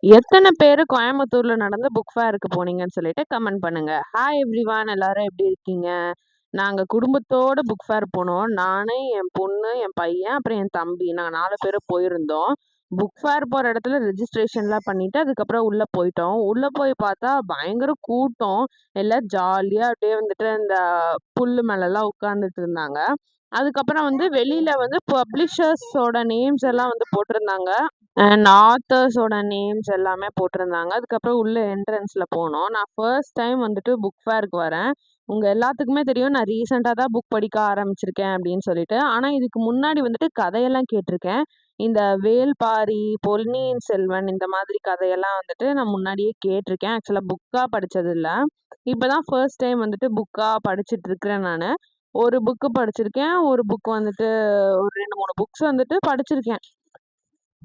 எத்தனை பேரு கோயம்புத்தூர்ல நடந்த புக் ஃபேருக்கு போனீங்கன்னு சொல்லிட்டு கமெண்ட் பண்ணுங்க. ஹாய் எவ்ரிவான், எல்லாரும் எப்படி இருக்கீங்க? நாங்க குடும்பத்தோட புக் ஃபேர் போனோம். நானு, என் பொண்ணு, என் பையன், அப்புறம் என் தம்பி. நாங்க 4 பேரும் போயிருந்தோம். புக் ஃபேர் போற இடத்துல ரெஜிஸ்ட்ரேஷன்லாம் பண்ணிட்டு, அதுக்கப்புறம் உள்ள போயிட்டோம். உள்ள போய் பார்த்தா பயங்கர கூட்டம். எல்லாம் ஜாலியா அப்படியே வந்துட்டு இந்த புல்லு மேலலாம் உட்கார்ந்துட்டு இருந்தாங்க. அதுக்கப்புறம் வந்து வெளியில வந்து பப்ளிஷர்ஸோட நேம்ஸ் எல்லாம் வந்து போட்டிருந்தாங்க. அண்ட் ஆத்தர்ஸோட நேம்ஸ் எல்லாமே போட்டிருந்தாங்க. அதுக்கப்புறம் உள்ள என்ட்ரன்ஸ்ல போனோம். நான் ஃபர்ஸ்ட் டைம் வந்துட்டு புக் ஃபேருக்கு வரேன். உங்க எல்லாத்துக்குமே தெரியும் நான் ரீசெண்டா தான் புக் படிக்க ஆரம்பிச்சிருக்கேன் அப்படின்னு சொல்லிட்டு. ஆனா இதுக்கு முன்னாடி வந்துட்டு கதையெல்லாம் கேட்டிருக்கேன். இந்த வேள்பாரி, பொன்னியின் செல்வன் இந்த மாதிரி கதையெல்லாம் வந்துட்டு நான் முன்னாடியே கேட்டிருக்கேன். ஆக்சுவலா புக்கா படிச்சது இல்ல. இப்பதான் ஃபர்ஸ்ட் டைம் வந்துட்டு புக்கா படிச்சுட்டு இருக்கிறேன் நானு. ஒரு புக்கு படிச்சிருக்கேன். ஒரு புக் வந்துட்டு ஒரு 2, 3 புக்ஸ் வந்துட்டு படிச்சிருக்கேன்.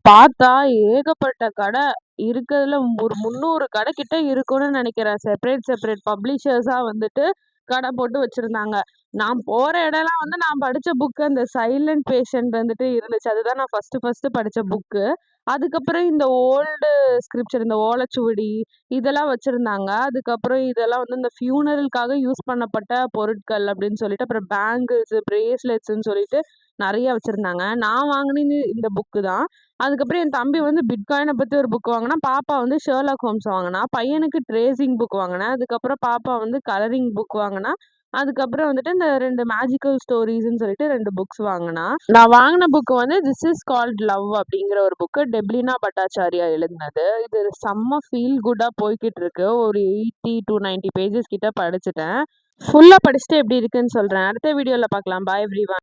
பார்த்தா ஏகப்பட்ட கடை. இருக்கறதுல ஒரு 300 கடை கிட்ட இருக்கும்னு நெனைக்கிறேன். செப்பரேட் பப்ளிஷர்ஸா வந்துட்டு கடை போட்டு வச்சிருந்தாங்க. நான் போற இடம்லாம் வந்து நான் படிச்ச புக் அந்த சைலண்ட் பேஷண்ட் வந்துட்டு இருந்துச்சு. அதுதான் நான் ஃபர்ஸ்ட்டு படிச்ச புக்கு. அதுக்கப்புறம் இந்த ஓல்டு ஸ்கிரிப்சர் இந்த ஓலைச்சுவடி இதெல்லாம் வச்சிருந்தாங்க. அதுக்கப்புறம் இதெல்லாம் வந்து இந்த ஃபியூனரலுக்காக யூஸ் பண்ணப்பட்ட பொருட்கள் அப்படின்னு சொல்லிட்டு, அப்புறம் பேங்கிள்ஸ், பிரேஸ்லெட்ஸ்ன்னு சொல்லிட்டு நெறைய வச்சிருந்தாங்க. நான் வாங்குனது இந்த புக்கு தான். அதுக்கப்புறம் என் தம்பி வந்து பிட்காயின பத்தி ஒரு புக் வாங்குனான். பாப்பா வந்து ஷெர்லாக் ஹோம்ஸ் வாங்குனா. பையனுக்கு ட்ரேசிங் புக் வாங்குனேன். அதுக்கப்புறம் பாப்பா வந்து கலரிங் புக் வாங்குனா. அதுக்கப்புறம் வந்துட்டு இந்த 2 மேஜிக்கல் ஸ்டோரீஸ்ன்னு சொல்லிட்டு 2 புக்ஸ் வாங்குனா. நான் வாங்குன புக் வந்து திஸ் இஸ் கால்ட் லவ் அப்படிங்கிற ஒரு புக்கு. டெப்லினா பட்டாச்சார்யா எழுதினது. இது செம்ம ஃபீல் குட்டா போய்க்கிட்டு இருக்கு. ஒரு 80 to 90 பேஜஸ் கிட்ட படிச்சுட்டேன். ஃபுல்லா படிச்சுட்டு எப்படி இருக்குன்னு சொல்றேன். அடுத்த வீடியோல பார்க்கலாம். பாய் எவ்ரிவன்.